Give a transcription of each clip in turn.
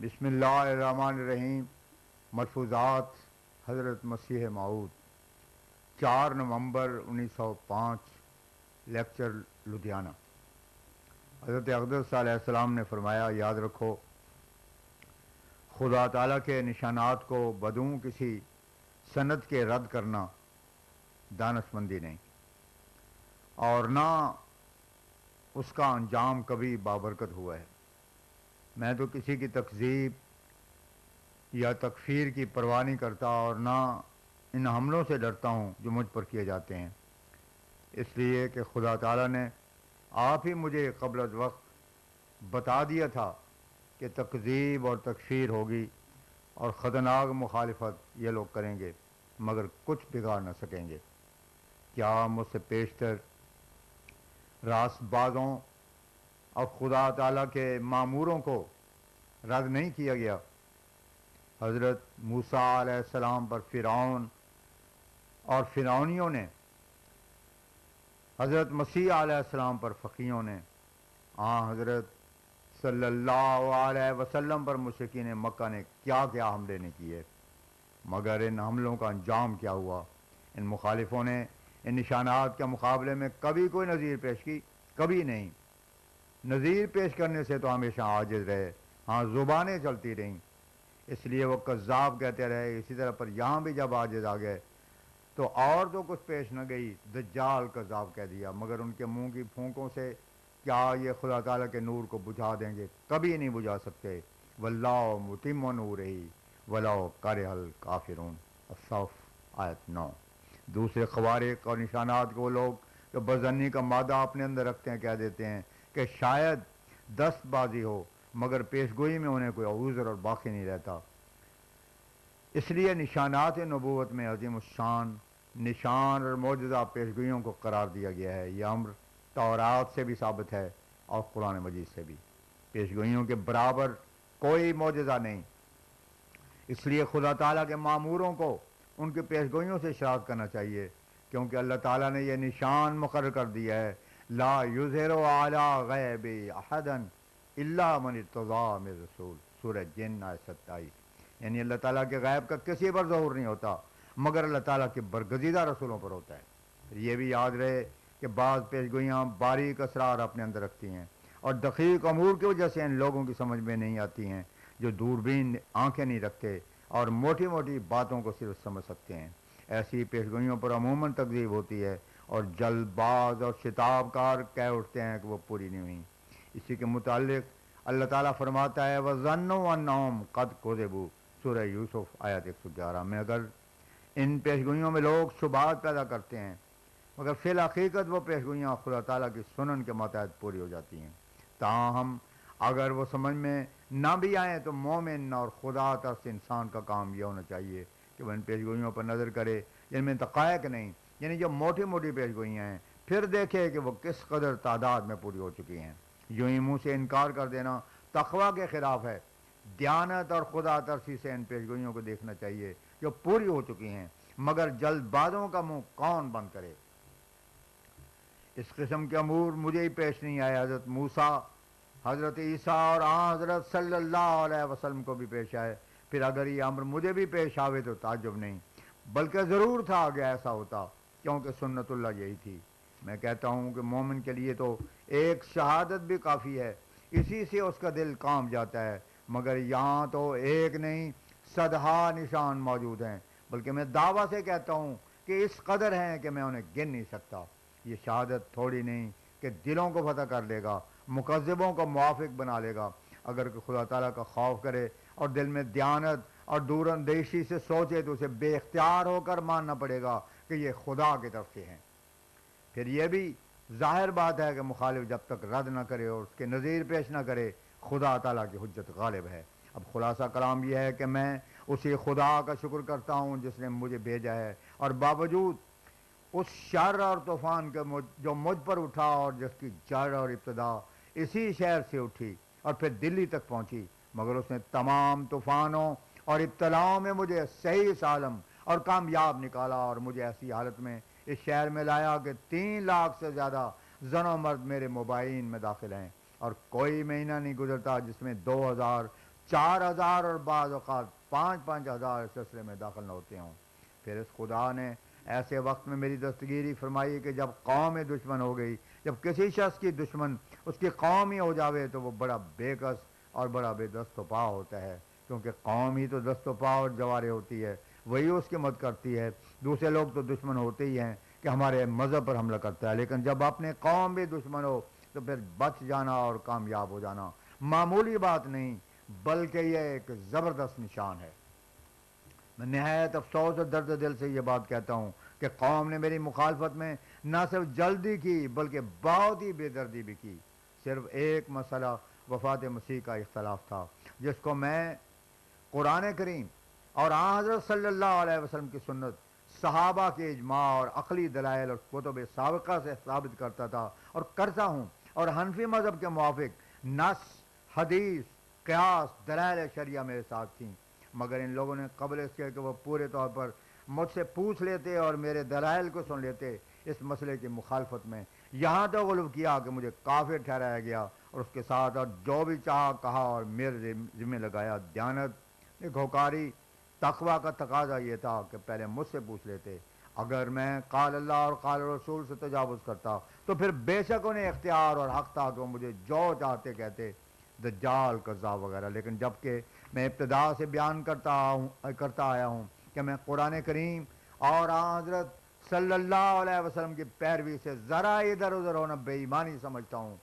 بسم اللہ الرحمن الرحیم۔ ملفوظات حضرت مسیح موعود 4 نومبر 1905 لیکچر لدھیانہ۔ حضرت اقدس علیہ السلام نے فرمایا، یاد رکھو خدا تعالیٰ کے نشانات کو بدون کسی سند کے رد کرنا دانشمندی نہیں، اور نہ اس کا انجام کبھی بابرکت ہوا ہے۔ میں تو کسی کی تکذیب یا تکفیر کی پرواہ نہیں کرتا، اور نہ ان حملوں سے ڈرتا ہوں جو مجھ پر کیے جاتے ہیں، اس لیے کہ خدا تعالیٰ نے آپ ہی مجھے قبل از وقت بتا دیا تھا کہ تکذیب اور تکفیر ہوگی اور خطرناک مخالفت یہ لوگ کریں گے، مگر کچھ بگاڑ نہ سکیں گے۔ کیا مجھ سے پیشتر راست بازوں اور خدا تعالیٰ کے ماموروں کو رد نہیں کیا گیا؟ حضرت موسیٰ علیہ السلام پر فرعون اور فرعونیوں نے، حضرت مسیح علیہ السلام پر فقیوں نے، حضرت صلی اللہ علیہ وسلم پر مشرکین مکہ نے کیا کیا حملے نے کیے، مگر ان حملوں کا انجام کیا ہوا؟ ان مخالفوں نے ان نشانات کے مقابلے میں کبھی کوئی نظیر پیش کی؟ کبھی نہیں۔ نظیر پیش کرنے سے تو ہمیشہ عاجز رہے، زبانیں چلتی رہیں، اس لیے وہ کذاب کہتے رہے۔ اسی طرح پر یہاں بھی جب عاجز آ گئے تو اور تو کچھ پیش نہ گئی، دجال کذاب کہہ دیا، مگر ان کے منہ کی پھونکوں سے کیا یہ خدا تعالیٰ کے نور کو بجھا دیں گے؟ کبھی نہیں بجھا سکتے۔ واللہ متم نورہ ولو کرہ الکافرون، الصف آیت 9۔ دوسرے خوارق اور نشانات کو لوگ جو بزنی کا مادہ اپنے اندر رکھتے ہیں کہہ دیتے ہیں کہ شاید دست بازی ہو، مگر پیشگوئی میں انہیں کوئی عذر اور باقی نہیں رہتا۔ اس لیے نشانات نبوت میں عظیم الشان نشان اور معجزہ پیشگوئیوں کو قرار دیا گیا ہے۔ یہ امر تورات سے بھی ثابت ہے اور قرآن مجید سے بھی۔ پیشگوئیوں کے برابر کوئی معجزہ نہیں، اس لیے خدا تعالیٰ کے ماموروں کو ان کی پیشگوئیوں سے اشراق کرنا چاہیے، کیونکہ اللہ تعالیٰ نے یہ نشان مقرر کر دیا ہے، لا یظہر علی غیب احدا الا من ارتضی من رسول، سورہ جن آیت 27۔ یعنی اللہ تعالیٰ کے غیب کا کسی پر ظہور نہیں ہوتا مگر اللہ تعالیٰ کے برگزیدہ رسولوں پر ہوتا ہے۔ یہ بھی یاد رہے کہ بعض پیشگوئیاں باریک اسرار اپنے اندر رکھتی ہیں اور دقیق امور کی وجہ سے ان لوگوں کی سمجھ میں نہیں آتی ہیں جو دوربین آنکھیں نہیں رکھتے اور موٹی موٹی باتوں کو صرف سمجھ سکتے ہیں۔ ایسی پیشگوئیوں پر عموماً تکذیب ہوتی ہے اور جلد باز اور شتاب کار کہہ اٹھتے ہیں کہ وہ پوری نہیں ہوئیں۔ اسی کے متعلق اللہ تعالیٰ فرماتا ہے وَظَنُّوا أَنَّهُمْ قَدْ كُذِبُوا، سورہ یوسف آیت 111 میں۔ اگر ان پیشگوئیوں میں لوگ شبہات پیدا کرتے ہیں مگر فی الحقیقت وہ پیشگوئیاں خدا تعالیٰ کی سنن کے ماتحت پوری ہو جاتی ہیں۔ تاہم اگر وہ سمجھ میں نہ بھی آئیں تو مومن اور خدا ترس انسان کا کام یہ ہونا چاہیے کہ وہ ان پیشگوئیوں پر نظر کرے جن میں دقائق نہیں، یعنی جو موٹی موٹی پیشگوئیاں ہیں، پھر دیکھے کہ وہ کس قدر تعداد میں پوری ہو چکی ہیں۔ یوں ہی منہ سے انکار کر دینا تقویٰ کے خلاف ہے۔ دیانت اور خدا ترسی سے ان پیشگوئیوں کو دیکھنا چاہیے جو پوری ہو چکی ہیں، مگر جلد بازوں کا منہ کون بند کرے؟ اس قسم کے امور مجھے ہی پیش نہیں آئے، حضرت موسیٰ، حضرت عیسیٰ اور حضرت صلی اللہ علیہ وسلم کو بھی پیش آئے۔ پھر اگر یہ امر مجھے بھی پیش آوے تو تعجب نہیں، بلکہ ضرور تھا آگے ایسا ہوتا، کیونکہ سنت اللہ یہی تھی۔ میں کہتا ہوں کہ مومن کے لیے تو ایک شہادت بھی کافی ہے، اسی سے اس کا دل کام جاتا ہے، مگر یہاں تو ایک نہیں صدہا نشان موجود ہیں، بلکہ میں دعویٰ سے کہتا ہوں کہ اس قدر ہیں کہ میں انہیں گن نہیں سکتا۔ یہ شہادت تھوڑی نہیں کہ دلوں کو فتح کر لے گا، مکذبوں کو موافق بنا لے گا۔ اگر کہ خدا تعالیٰ کا خوف کرے اور دل میں دیانت اور دور اندیشی سے سوچے تو اسے بے اختیار ہو کر ماننا پڑے گا کہ یہ خدا کی طرف سے ہیں۔ پھر یہ بھی ظاہر بات ہے کہ مخالف جب تک رد نہ کرے اور اس کے نظیر پیش نہ کرے، خدا تعالیٰ کی حجت غالب ہے۔ اب خلاصہ کلام یہ ہے کہ میں اسی خدا کا شکر کرتا ہوں جس نے مجھے بھیجا ہے، اور باوجود اس شر اور طوفان کے جو مجھ پر اٹھا اور جس کی جڑ اور ابتدا اسی شہر سے اٹھی اور پھر دلی تک پہنچی، مگر اس نے تمام طوفانوں اور ابتلاؤں میں مجھے صحیح سالم اور کامیاب نکالا، اور مجھے ایسی حالت میں اس شہر میں لایا کہ 3 لاکھ سے زیادہ زن و مرد میرے مباین میں داخل ہیں، اور کوئی مہینہ نہیں گزرتا جس میں 2000 4,000 اور بعض اوقات 5,000 اس سلسلے میں داخل نہ ہوتے ہوں۔ پھر اس خدا نے ایسے وقت میں میری دستگیری فرمائی کہ جب قوم دشمن ہو گئی، جب کسی شخص کی دشمن اس کی قوم ہی ہو جاوے تو وہ بڑا بے کس اور بڑا بے دست و پا ہوتا ہے، کیونکہ قوم ہی تو دست و پا اور جوارے ہوتی ہے، وہی اس کی مدد کرتی ہے۔ دوسرے لوگ تو دشمن ہوتے ہی ہیں کہ ہمارے مذہب پر حملہ کرتا ہے، لیکن جب اپنے قوم بھی دشمن ہو تو پھر بچ جانا اور کامیاب ہو جانا معمولی بات نہیں، بلکہ یہ ایک زبردست نشان ہے۔ میں نہایت افسوس اور درد دل سے یہ بات کہتا ہوں کہ قوم نے میری مخالفت میں نہ صرف جلدی کی بلکہ بہت ہی بے دردی بھی کی۔ صرف ایک مسئلہ وفات مسیح کا اختلاف تھا، جس کو میں قرآن کریم اور آن حضرت صلی اللہ علیہ وسلم کی سنت، صحابہ کے اجماع اور عقلی دلائل اور کتب سابقہ سے ثابت کرتا تھا اور کرتا ہوں، اور حنفی مذہب کے موافق نص، حدیث، قیاس، دلائل شریعہ میرے ساتھ تھیں، مگر ان لوگوں نے قبل اس کے کہ وہ پورے طور پر مجھ سے پوچھ لیتے اور میرے دلائل کو سن لیتے، اس مسئلے کی مخالفت میں یہاں تک غلو کیا کہ مجھے کافر ٹھہرایا گیا اور اس کے ساتھ اور جو بھی چاہا کہا اور میرے ذمہ لگایا۔ دیانت، گھوکاری، تقوی کا تقاضا یہ تھا کہ پہلے مجھ سے پوچھ لیتے۔ اگر میں قال اللہ اور قال رسول سے تجاوز کرتا تو پھر بے شک انہیں اختیار اور حق تھا کہ وہ مجھے جو چاہتے کہتے، دجال، کذاب وغیرہ، لیکن جبکہ میں ابتدا سے بیان کرتا آیا ہوں کہ میں قرآن کریم اور آن حضرت صلی اللہ علیہ وسلم کی پیروی سے ذرا ادھر ادھر ہونا بے ایمانی سمجھتا ہوں۔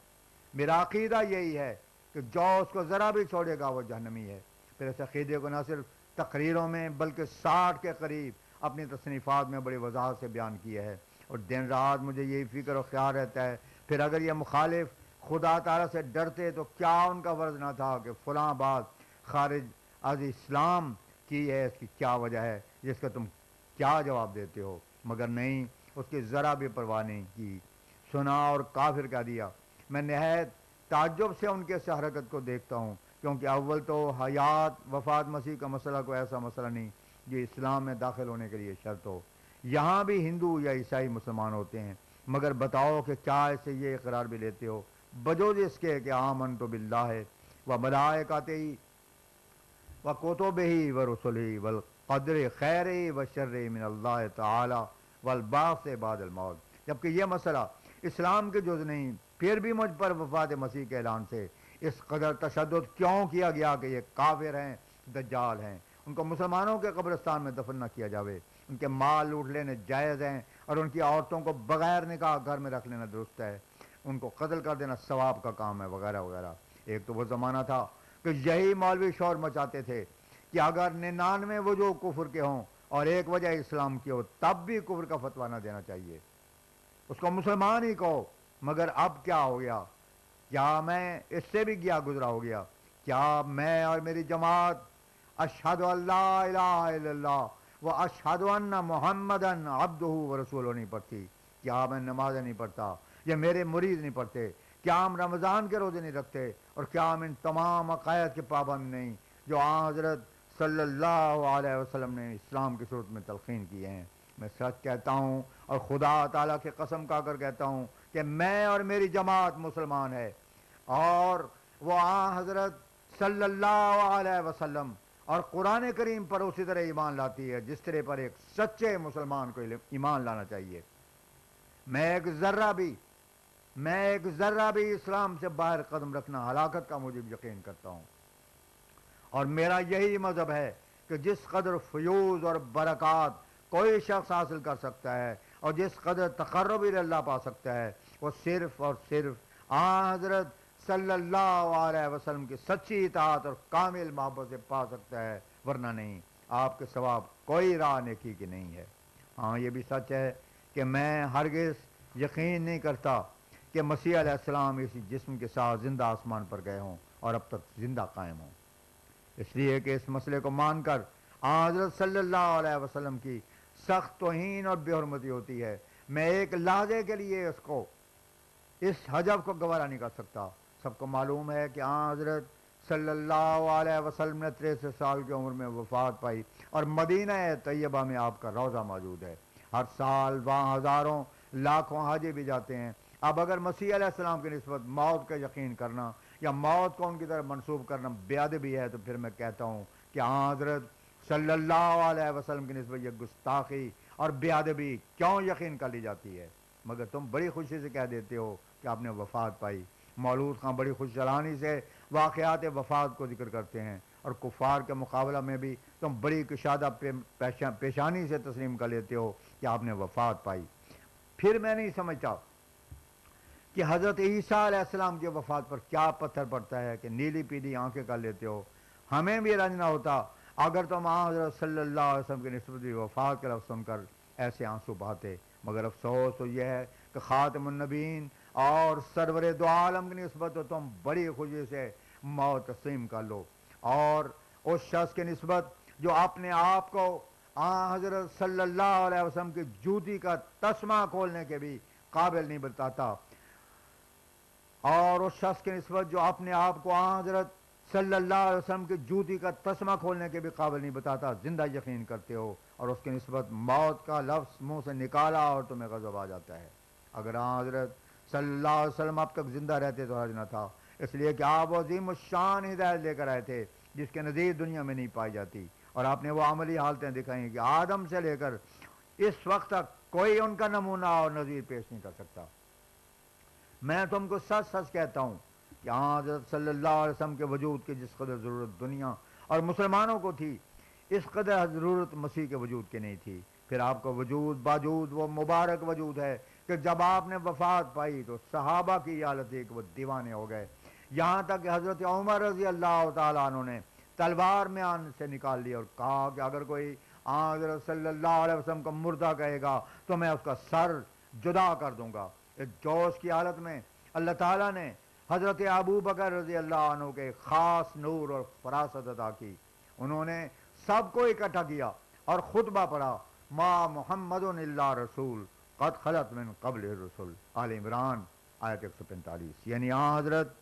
میرا عقیدہ یہی ہے کہ جو اس کو ذرا بھی چھوڑے گا وہ جہنمی ہے۔ پھر اس عقیدے کو نہ صرف تقریروں میں بلکہ 60 کے قریب اپنی تصنیفات میں بڑی وضاحت سے بیان کیا ہے، اور دن رات مجھے یہی فکر و خیال رہتا ہے پھر اگر یہ مخالف خدا تعالیٰ سے ڈرتے تو کیا ان کا فرض نہ تھا کہ فلاں بات خارج از اسلام کی ہے، اس کی کیا وجہ ہے، جس کا تم کیا جواب دیتے ہو؟ مگر نہیں، اس کی ذرا بھی پرواہ نہیں کی، سنا اور کافر کہہ دیا۔ میں نہایت تعجب سے ان کے اس حرکت کو دیکھتا ہوں، کیونکہ اول تو حیات وفات مسیح کا مسئلہ کوئی ایسا مسئلہ نہیں جو اسلام میں داخل ہونے کے لیے شرط ہو۔ یہاں بھی ہندو یا عیسائی مسلمان ہوتے ہیں، مگر بتاؤ کہ کیا اسے یہ اقرار بھی لیتے ہو بجوز اس کے کہ آمنت باللہ و ملائکتہ و کتبہ و رسلہ والقدر خیر و شر من اللہ تعالی والبعث بعد الموت۔ جبکہ یہ مسئلہ اسلام کے جز نہیں، پھر بھی مجھ پر وفات مسیح کے اعلان سے اس قدر تشدد کیوں کیا گیا کہ یہ کافر ہیں، دجال ہیں، ان کو مسلمانوں کے قبرستان میں دفن نہ کیا جاوے، ان کے مال لوٹ لینے جائز ہیں اور ان کی عورتوں کو بغیر نکاح گھر میں رکھ لینا درست ہے، ان کو قتل کر دینا ثواب کا کام ہے، وغیرہ وغیرہ۔ ایک تو وہ زمانہ تھا کہ یہی مولوی شور مچاتے تھے کہ اگر 99 وجوہ کفر کے ہوں اور ایک وجہ اسلام کی ہو تب بھی کفر کا فتویٰ نہ دینا چاہیے، اس کو مسلمان ہی کہو۔ مگر اب کیا ہو گیا؟ کیا میں اس سے بھی گیا گزرا ہو گیا؟ کیا میں اور میری جماعت اشہد ان لا الہ الا اللہ و اشہد ان محمدن عبدہ و رسولہ نہیں پڑھتی؟ کیا میں نمازیں نہیں پڑھتا؟ یا میرے مرید نہیں پڑھتے؟ کیا ہم رمضان کے روزے نہیں رکھتے؟ اور کیا ہم ان تمام عقائد کے پابند نہیں جو آن حضرت صلی اللہ علیہ وسلم نے اسلام کی صورت میں تلقین کیے ہیں؟ میں سچ کہتا ہوں اور خدا تعالیٰ کی قسم کھا کر کہتا ہوں کہ میں اور میری جماعت مسلمان ہے، اور وہ آن حضرت صلی اللہ علیہ وسلم اور قرآن کریم پر اسی طرح ایمان لاتی ہے جس طرح پر ایک سچے مسلمان کو ایمان لانا چاہیے۔ میں ایک ذرہ بھی اسلام سے باہر قدم رکھنا ہلاکت کا موجب یقین کرتا ہوں، اور میرا یہی مذہب ہے کہ جس قدر فیوز اور برکات کوئی شخص حاصل کر سکتا ہے اور جس قدر تقرب اللہ پا سکتا ہے وہ صرف اور صرف آن حضرت صلی اللہ علیہ وسلم کی سچی اطاعت اور کامل محبت سے پا سکتا ہے، ورنہ نہیں۔ آپ کے ثواب کوئی راہ نیکی کی نہیں ہے۔ ہاں یہ بھی سچ ہے کہ میں ہرگز یقین نہیں کرتا کہ مسیح علیہ السلام اسی جسم کے ساتھ زندہ آسمان پر گئے ہوں اور اب تک زندہ قائم ہوں، اس لیے کہ اس مسئلے کو مان کر آن حضرت صلی اللہ علیہ وسلم کی سخت توہین اور بے حرمتی ہوتی ہے۔ میں ایک لحظے کے لیے اس حجب کو گوارا نہیں کر سکتا۔ سب کو معلوم ہے کہ آن حضرت صلی اللہ علیہ وسلم نے 63 سال کی عمر میں وفات پائی اور مدینہ طیبہ میں آپ کا روضہ موجود ہے۔ ہر سال وہاں ہزاروں لاکھوں حاجی بھی جاتے ہیں، اب اگر مسیح علیہ السلام کی نسبت موت کا یقین کرنا یا موت کو ان کی طرف منسوب کرنا بے ادبی ہے، تو پھر میں کہتا ہوں کہ حضرت صلی اللہ علیہ وسلم کی نسبت یہ گستاخی اور بے ادبی کیوں یقین کر لی جاتی ہے؟ مگر تم بڑی خوشی سے کہہ دیتے ہو کہ آپ نے وفات پائی۔ مولود خان بڑی خوش چلانی سے واقعات وفات کو ذکر کرتے ہیں، اور کفار کے مقابلہ میں بھی تم بڑی کشادہ پیشانی سے تسلیم کر لیتے ہو کہ آپ نے وفات پائی۔ پھر میں نہیں سمجھتا کہ حضرت عیسیٰ علیہ السلام کی وفات پر کیا پتھر پڑتا ہے کہ نیلی پیلی آنکھیں کر لیتے ہو۔ ہمیں بھی رنج نہ ہوتا اگر تم حضرت صلی اللہ علیہ وسلم کی نسبت وفات کا لفظ سن کر ایسے آنسو بہاتے، مگر افسوس تو یہ ہے کہ خاتم النبیین اور سرور دو عالم کی نسبت تو تم بڑی خوشی سے موت تسلیم کر لو، اور اس شخص کی نسبت جو اپنے آپ کو حضرت صلی اللہ علیہ وسلم کی جوتی کا تسمہ کھولنے کے بھی قابل نہیں بتاتا، اور اس شخص کی نسبت جو اپنے آپ کو حضرت صلی اللہ علیہ وسلم کی جوتی کا تسمہ کھولنے کے بھی قابل نہیں بتاتا، زندہ یقین کرتے ہو، اور اس کی نسبت موت کا لفظ منہ سے نکالا اور تمہیں غضب آ جاتا ہے۔ اگر حضرت صلی اللہ علیہ وسلم اب تک زندہ رہتے تو حرج نہ تھا، اس لیے کہ آپ عظیم الشان ہدایت لے کر آئے تھے جس کے نظیر دنیا میں نہیں پائی جاتی، اور آپ نے وہ عملی حالتیں دکھائیں کہ آدم سے لے کر اس وقت تک کوئی ان کا نمونہ اور نظیر پیش نہیں کر سکتا۔ میں تم کو سچ سچ کہتا ہوں کہ حضرت صلی اللہ علیہ وسلم کے وجود کی جس قدر ضرورت دنیا اور مسلمانوں کو تھی، اس قدر ضرورت مسیح کے وجود کی نہیں تھی۔ پھر آپ کا وجود باوجود وہ مبارک وجود ہے کہ جب آپ نے وفات پائی تو صحابہ کی حالت تھی کہ وہ دیوانے ہو گئے، یہاں تک کہ حضرت عمر رضی اللہ تعالیٰ عنہ نے تلوار میں آن سے نکال لی اور کہا کہ اگر کوئی حضرت صلی اللہ علیہ وسلم کو مردہ کہے گا تو میں اس کا سر جدا کر دوں گا۔ اس جوش کی حالت میں اللہ تعالیٰ نے حضرت ابو بکر رضی اللہ عنہ کے خاص نور اور فراست عطا کی۔ انہوں نے سب کو اکٹھا کیا اور خطبہ پڑھا، ما محمد الا رسول قد خلت من قبل الرسل، آل عمران آیت 145۔ یعنی حضرت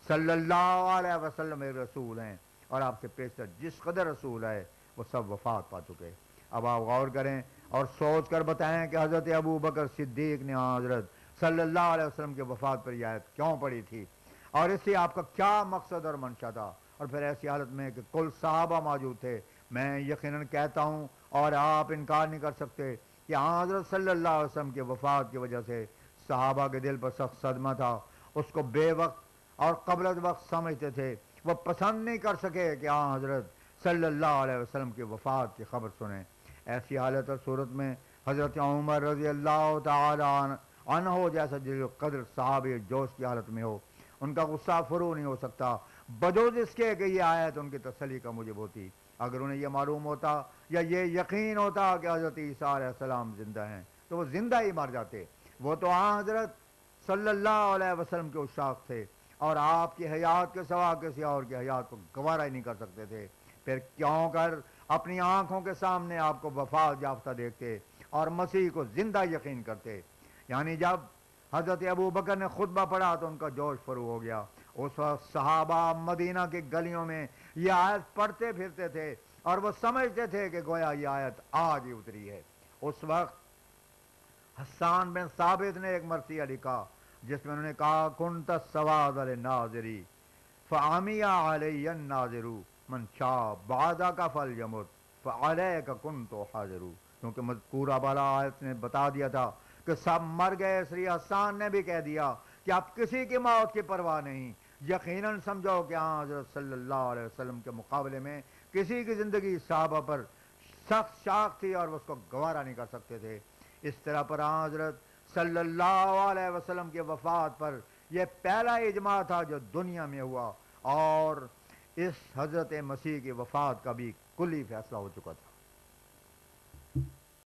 صلی اللہ علیہ وسلم ایک رسول ہیں، اور آپ سے پیشتر جس قدر رسول ہے وہ سب وفات پا چکے۔ اب آپ غور کریں اور سوچ کر بتائیں کہ حضرت ابو بکر صدیق نے حضرت صلی اللہ علیہ وسلم کے وفات پر یہ آیت کیوں پڑھی تھی، اور اس سے آپ کا کیا مقصد اور منشا تھا، اور پھر ایسی حالت میں کہ کل صحابہ موجود تھے۔ میں یقیناً کہتا ہوں اور آپ انکار نہیں کر سکتے کہ حضرت صلی اللہ علیہ وسلم کے وفات کی وجہ سے صحابہ کے دل پر سخت صدمہ تھا، اس کو بے وقت اور قبل از وقت سمجھتے تھے، وہ پسند نہیں کر سکے کہ حضرت صلی اللہ علیہ وسلم کی وفات کی خبر سنیں۔ ایسی حالت اور صورت میں حضرت عمر رضی اللہ تعالی عنہ جیسا جلیل قدر صحابی جوش کی حالت میں ہو، ان کا غصہ فرو نہیں ہو سکتا بجوز اس کے کہ یہ آیت ان کی تسلی کا موجب ہوتی۔ اگر انہیں یہ معلوم ہوتا یا یہ یقین ہوتا کہ حضرت عیسیٰ علیہ السلام زندہ ہیں تو وہ زندہ ہی مر جاتے۔ وہ تو حضرت صلی اللہ علیہ وسلم کے عشاق تھے، اور آپ کی حیات کے سوا کسی اور کی حیات کو گوارا ہی نہیں کر سکتے تھے، پھر کیوں کر اپنی آنکھوں کے سامنے آپ کو وفات یافتہ دیکھتے اور مسیح کو زندہ یقین کرتے۔ یعنی جب حضرت ابو بکر نے خطبہ پڑھا تو ان کا جوش فرو ہو گیا۔ اس وقت صحابہ مدینہ کی گلیوں میں یہ آیت پڑھتے پھرتے تھے، اور وہ سمجھتے تھے کہ گویا یہ آیت آج ہی اتری ہے۔ اس وقت حسان بن ثابت نے ایک مرثیہ لکھا جس میں انہوں نے کہا، کنت السواد للناظری فعمی علی الناظر من شاء بعدک فلیمت فعلیک کنت حاضر۔ کیونکہ مذکورہ بالا آیت نے بتا دیا تھا کہ سب مر گئے، اس لیے حسان نے بھی کہہ دیا کہ اب کسی کی موت کی پرواہ نہیں، یقیناً سمجھو کہ حضرت صلی اللہ علیہ وسلم کے مقابلے میں کسی کی زندگی صحابہ پر سخت شاق تھی اور وہ اس کو گوارا نہیں کر سکتے تھے۔ اس طرح پر حضرت صلی اللہ علیہ وسلم کے وفات پر یہ پہلا اجماع تھا جو دنیا میں ہوا، اور اس حضرت مسیح کی وفات کا بھی کلی فیصلہ ہو چکا تھا۔